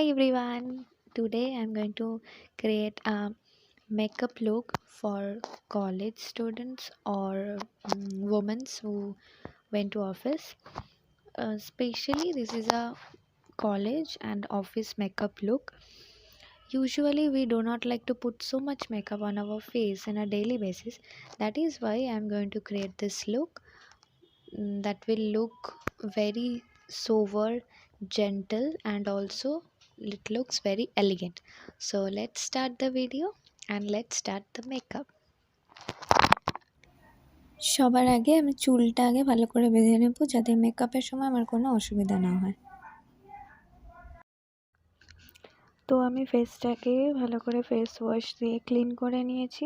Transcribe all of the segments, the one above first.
Hi everyone. Today I'm going to create a makeup look for college students or women who went to office. Especially this is a college and office makeup look. Usually we do not like to put so much makeup on our face on a daily basis. That is why I'm going to create this look that will look very sober, gentle, and also it looks very elegant. So let's start the video and let's start the makeup. সবার আগে আমি চুলটা আগে ভালো করে বেঁধে নেব যাতে মেকআপের সময় আমার কোনো অসুবিধা না হয়। তো আমি ফেসটাকে ভালো করে ফেস ওয়াশ দিয়ে ক্লিন করে নিয়েছি,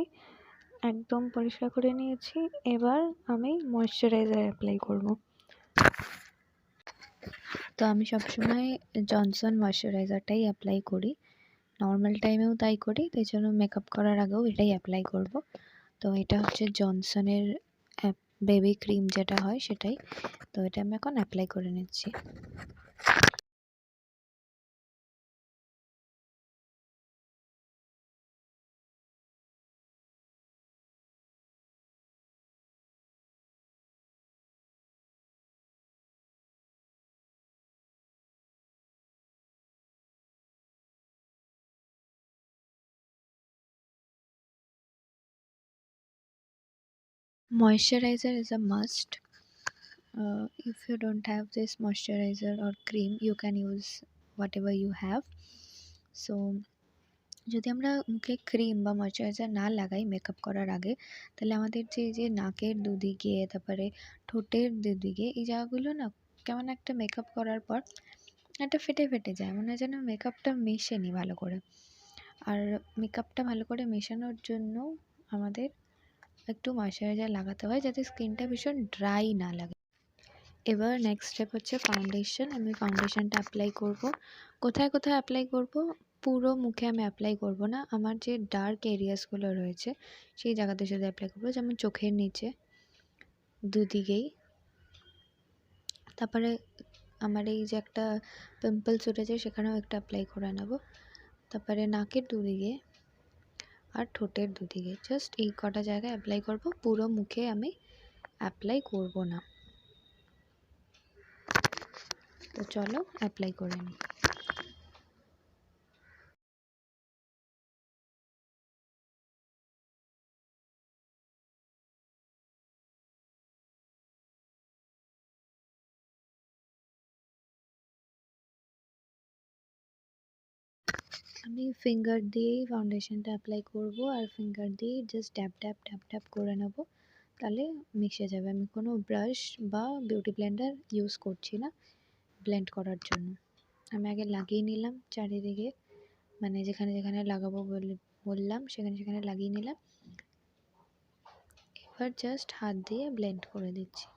একদম পরিষ্কার করে নিয়েছি। এবার আমি ময়শ্চারাইজার অ্যাপ্লাই করব। তো আমি সবসময় জনসন ময়শ্চারাইজারটাই অ্যাপ্লাই করি, নর্মাল টাইমেও তাই করি, তাই জন্য মেকআপ করার আগেও এটাই অ্যাপ্লাই করব। তো এটা হচ্ছে জনসনের বেবি ক্রিম যেটা হয় সেটাই। তো এটা আমি এখন অ্যাপ্লাই করে নিচ্ছি। Moisturizer is a must. If you don't have this moisturizer or cream, you can use whatever you have. So যদি আমরা মুখে ক্রিম বা ময়শ্চারাইজার না লাগাই মেকআপ করার আগে, তাহলে আমাদের যে নাকের দুদিকে, তারপরে ঠোঁটের দুদিকে এই জায়গাগুলো না কেমন একটা মেকআপ করার পর একটা ফেটে ফেটে যায়, মনে হয় যেন মেকআপটা মেশেনি ভালো করে। আর মেকআপটা ভালো করে মেশানোর জন্য আমাদের একটু ময়শ্চারাইজার লাগাতে হয় যাতে স্কিনটা ভীষণ ড্রাই না লাগে। এবার নেক্সট স্টেপ হচ্ছে ফাউন্ডেশন। আমি ফাউন্ডেশনটা অ্যাপ্লাই করব। কোথায় কোথায় অ্যাপ্লাই করব? পুরো মুখে আমি অ্যাপ্লাই করব না, আমার যে ডার্ক এরিয়াসগুলো রয়েছে সেই জায়গাতে শুধু অ্যাপ্লাই করব, যেমন চোখের নিচে, দুদিকেই। তারপরে আমার এই যে একটা পিম্পলস উঠেছে সেখানেও একটা অ্যাপ্লাই করে নেব। তারপরে নাকের দুদিকে আর ঠোঁটের দুদিকে, জাস্ট এই কটা জায়গায় অ্যাপ্লাই করব, পুরো মুখে আমি অ্যাপ্লাই করব না। তো চলো অ্যাপ্লাই করে নিই। আমি ফিঙ্গার দিয়েই ফাউন্ডেশনটা অ্যাপ্লাই করব, আর ফিঙ্গার দিয়েই just tap tap tap tap করে নেব, তাহলে মিশে যাবে। আমি কোনো ব্রাশ বা বিউটি ব্লেন্ডার ইউজ করছি না ব্লেন্ড করার জন্য। আমি আগে লাগিয়ে নিলাম চারিদিকে, মানে যেখানে যেখানে লাগাবো বললাম সেখানে সেখানে লাগিয়ে নিলাম। এবার জাস্ট হাত দিয়ে ব্লেন্ড করে দিচ্ছি।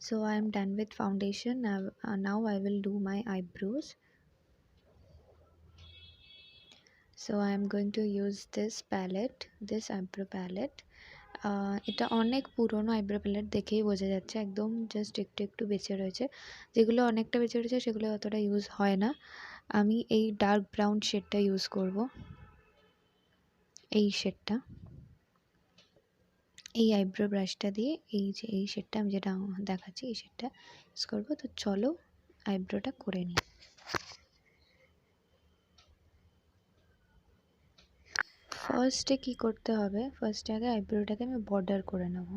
So I am done with foundation. Now I will do my eyebrows. So I am going to use this palette, this eyebrow palette. এটা অনেক পুরনো আইব্রো প্যালেট, দেখেই বোঝা যাচ্ছে, একদম জাস্ট একটু একটু বেঁচে রয়েছে। যেগুলো অনেকটা বেঁচে রয়েছে সেগুলো অতটা ইউজ হয় না। আমি এই ডার্ক ব্রাউন শেডটা ইউজ করব, এই শেডটা, এই আইব্রো ব্রাশটা দিয়ে এই শেডটা আমি যেটা দেখাচ্ছি এই শেডটা ইউজ করবো। তো চলো আইব্রোটা করে নিই। ফার্স্টে কী করতে হবে, ফার্স্টে আগে আইব্রোটাকে আমি বর্ডার করে নেব,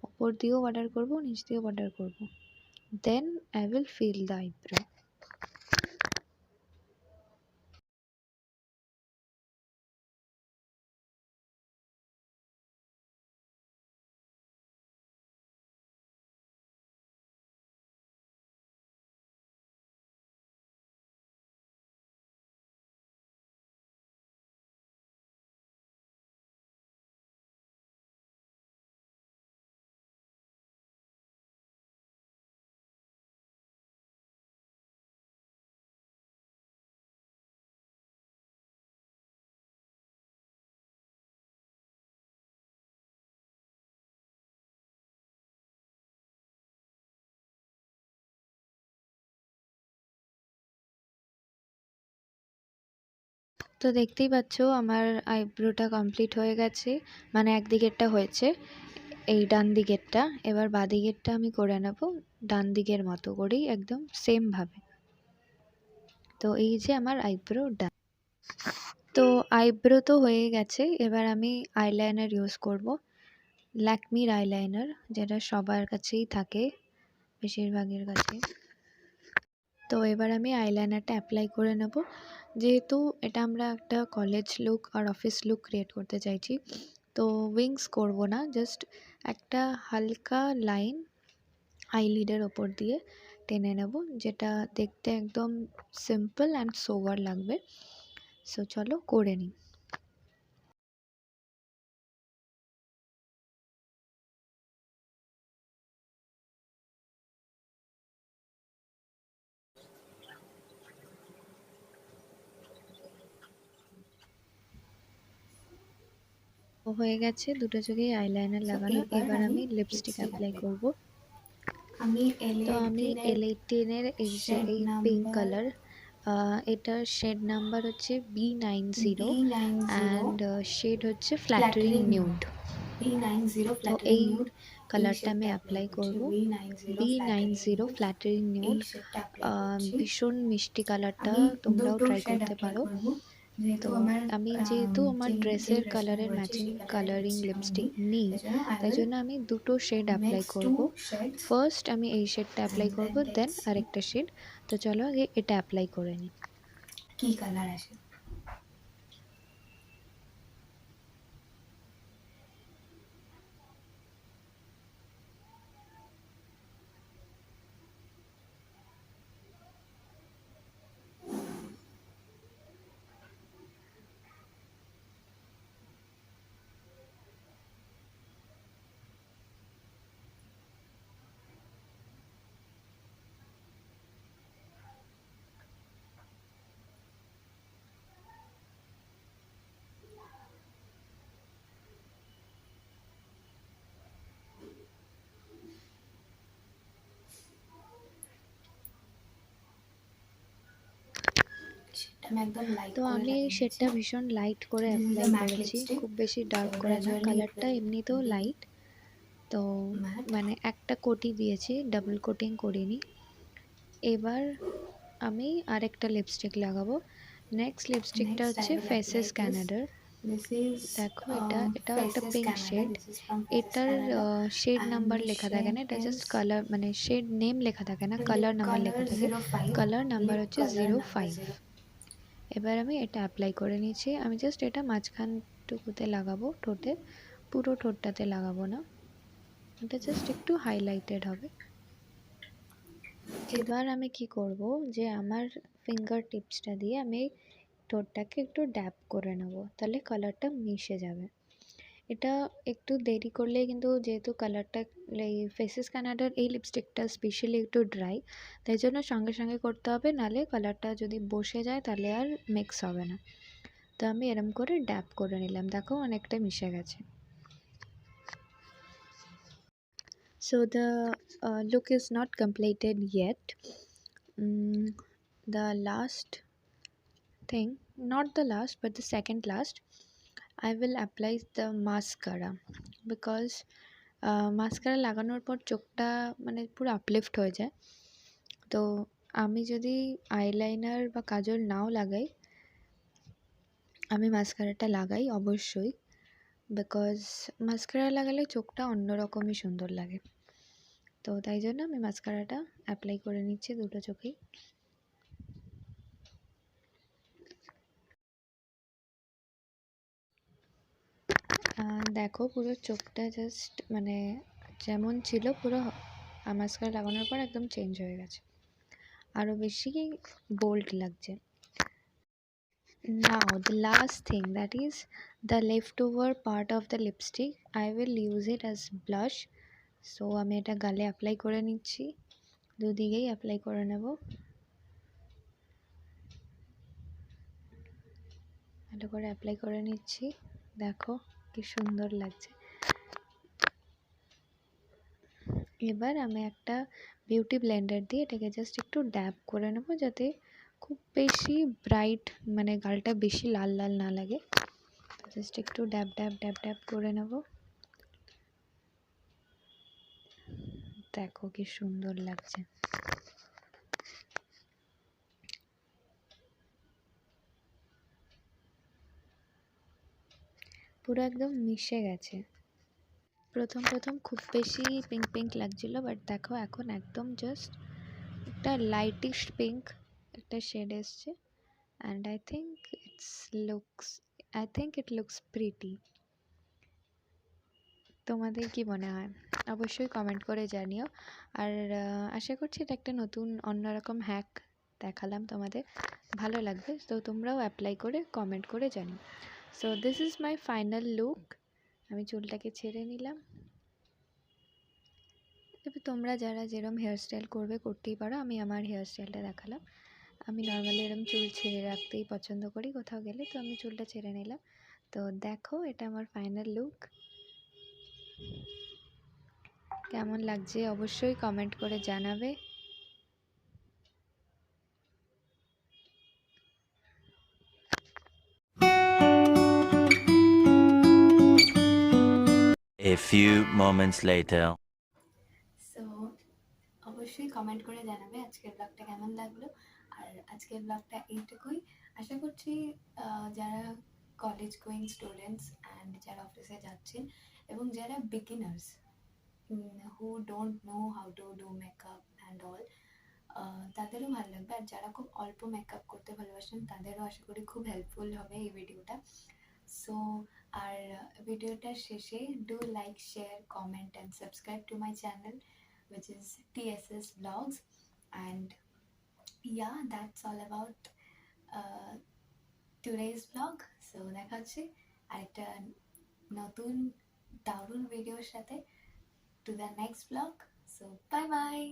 ওপর দিয়েও বর্ডার করব, নিচ দিয়েও বর্ডার করব, then I will fill the eyebrow. তো দেখতেই পাচ্ছ আমার আইব্রোটা কমপ্লিট হয়ে গেছে, মানে একদিকেরটা হয়েছে, এই ডান দিকেরটা। এবার বাঁ দিকেরটা আমি করে নেব ডান দিকের মতো করেই, একদম সেম ভাবে। তো এই যে আমার আইব্রো ডান। তো আইব্রো তো হয়ে গেছে, এবার আমি আইলাইনার ইউজ করব, ল্যাকমির আইলাইনার, যেটা সবার কাছেই থাকে, বেশিরভাগের কাছে। তো এবার আমি আইলাইনারটা অ্যাপ্লাই করে নেব। যেহেতু এটা আমরা একটা কলেজ লুক আর অফিস লুক ক্রিয়েট করতে চাইছি, তো উইংস করব না, জাস্ট একটা হালকা লাইন আইলিডের ওপর দিয়ে টেনে নেব, যেটা দেখতে একদম সিম্পল অ্যান্ড সোবার লাগবে। সো চলো করে নিই। হয়ে গেছে দুটো চোখেই আইলাইনার সো লাগানো, এবার এবার আমি আমি লিপস্টিক লিপস্টিক অ্যাপ্লাই অ্যাপ্লাই করব। আমি তো আমি L18 L18-এর এই যে শেড এই পিঙ্ক নাম্বার কালার, এটার শেড নাম্বার হচ্ছে B90 B90 অ্যান্ড শেড হচ্ছে flattering flattering nude. Nude, B90 তো ফ্ল্যাটারিং এই নিউড, এই কালারটা আমি শেডটা অ্যাপ্লাই অ্যাপ্লাই করছি। করব, B90 flattering B90 nude, flattering এই নিউড। শেডটা অ্যাপ্লাই করছি। ভীষণ মিষ্টি কালারটা, আমি তোমরাও দুটো ট্রাই শেড করতে অ্যাপ্লাই পারো। করব, তো আমি যেহেতু আমার যে ড্রেসের ড্রেসটা আমি কালারের পরেছি ম্যাচিং সেই কালারের কালারিং লিপস্টিক আমার লিপস্টিক নেই, নেই, তাই জন্য আই তাই উইল জন্য আমি দুটো শেড অ্যাপ্লাই মিক্স টু করব। শেডস ফার্স্ট আমি এই শেডটা অ্যাপ্লাই অ্যান্ড করব, দেন দেন লেটস সি আরেকটা শেড। তো চলো আগে এটা অ্যাপ্লাই করে নিই। কি কালার আসে। সেটা আমি একদম লাইট তো করে আমি এই লাগিয়েছি। শেডটা ভীষণ লাইট করে this is apply a matte করেছি, লিপস্টিক, খুব বেশি সো ডার্ক করে না, গ্র্যাজুয়ালি ইট কালারটা উইল এমনিতেও বি লাইট। তো ম্যাট। মানে একটা কোটি দিয়েছি, ডাবল কোটিং করিনি। এবার আমি আরেকটা লিপস্টিক লাগাবো। নেক্সট লিপস্টিকটা Next, হচ্ছে I will Faces apply this. ক্যানাডার। This is দেখো এটাও একটা Faces pink Canada. Shade. This is from Faces এটার Canada, shade and number the লেখা থাকে shade না, এটা জাস্ট is কালার, মানে শেড নেম লেখা থাকে না, lip কালার নাম্বার color লেখা থাকে। 05. কালার নাম্বার Lip হচ্ছে color number 05। 0. এবার আমি এটা অ্যাপ্লাই করে নিয়েছি। আমি জাস্ট এটা মাঝখানটুকুতে লাগাবো, ঠোঁটে, পুরো ঠোঁটটাতে লাগাবো না, এটা জাস্ট একটু হাইলাইটেড হবে। এবার আমি কি করব, যে আমার ফিঙ্গার টিপসটা দিয়ে আমি ঠোঁটটাকে একটু ড্যাব করে নেব, তাহলে কালারটা মিশে যাবে। এটা একটু দেরি করলে কিন্তু, যেহেতু কালারটা, এই ফেসেস কানাডার এই লিপস্টিকটা স্পেশালি একটু ড্রাই, তাই জন্য সঙ্গে সঙ্গে করতে হবে, নাহলে কালারটা যদি বসে যায় তাহলে আর মিক্স হবে না। তো আমি এরম করে ড্যাব করে নিলাম, দেখো অনেকটা মিশে গেছে। So the look is not completed yet. The last thing, not the last but the second last, I will apply the mascara, because mascara লাগানোর পর চোখটা মানে পুরো আপলিফ্ট হয়ে যায়। তো আমি যদি আইলাইনার বা কাজল নাও লাগাই, আমি মাস্কারাটা লাগাই অবশ্যই, বিকজ মাস্কারা লাগালে চোখটা অন্যরকমই সুন্দর লাগে। তো তাই জন্য আমি মাস্কারাটা অ্যাপ্লাই করে নিচ্ছি দুটো চোখেই। দেখো পুরো চোখটা জাস্ট মানে যেমন ছিল, পুরো মাস্কারা লাগানোর পর একদম চেঞ্জ হয়ে গেছে, আরও বেশি বোল্ড লাগছে। Now the last thing, that is the leftover part of the lipstick, I will use it as blush. So আমি এটা গালে অ্যাপ্লাই করে নিচ্ছি, দুদিকেই অ্যাপ্লাই করে নেব, ভালো করে অ্যাপ্লাই করে নিচ্ছি, দেখো কি সুন্দর লাগছে। এবার আমি একটা বিউটি ব্লেন্ডার দিয়ে এটাকে জাস্ট একটু ড্যাব করে নেব, যাতে খুব বেশি ব্রাইট মানে গালটা বেশি লাল লাল না লাগে, জাস্ট একটু ড্যাব ড্যাব ড্যাব ড্যাব করে নেব। দেখো কি সুন্দর লাগছে। পুরো একদম মিশে গেছে। প্রথম প্রথম খুব বেশি পিঙ্ক পিঙ্ক লাগছিল, বাট দেখো এখন একদম জাস্ট একটা লাইটিশ পিঙ্ক একটা শেড এসছে। And I think it looks pretty. তোমাদের কি মনে হয় অবশ্যই কমেন্ট করে জানিও। আর আশা করছি এটা একটা নতুন অন্যরকম হ্যাক দেখালাম তোমাদের, ভালো লাগবে। তো তোমরাও অ্যাপ্লাই করে কমেন্ট করে জানিও। So this is my final look. আমি চুলটাকে ছেড়ে নিলাম। এবার তোমরা যারা যেরম হেয়ারস্টাইল করবে করতেই পারো, আমি আমার হেয়ারস্টাইলটা দেখালাম। আমি নর্মালি এরম চুল ছেড়ে রাখতেই পছন্দ করি কোথাও গেলে, তো আমি চুলটা ছেড়ে নিলাম। তো দেখো এটা আমার ফাইনাল লুক, কেমন লাগছে অবশ্যই কমেন্ট করে জানাবে। A few moments later. So অবশ্যই কমেন্ট করে জানাবে আজকের ব্লগটা কেমন লাগলো। আর আজকের ব্লগটা এইটুকুই। আশা করছি যারা কলেজ গোয়িং স্টুডেন্টস অ্যান্ড যারা অফিসে যাচ্ছেন এবং যারা beginners who don't know how to do makeup and all, তাদেরও ভালো লাগবে। আর যারা খুব অল্প মেকআপ করতে ভালোবাসেন তাদেরও আশা করি খুব হেল্পফুল হবে এই ভিডিওটা। সো আর ভিডিওটার শেষে do like share comment and subscribe to my channel which is TSS Vlogs. And yeah, that's all about uh, today's vlog. So দেখা হচ্ছে আরেকটা নতুন দারুণ ভিডিওর সাথে, to the next vlog. So bye bye.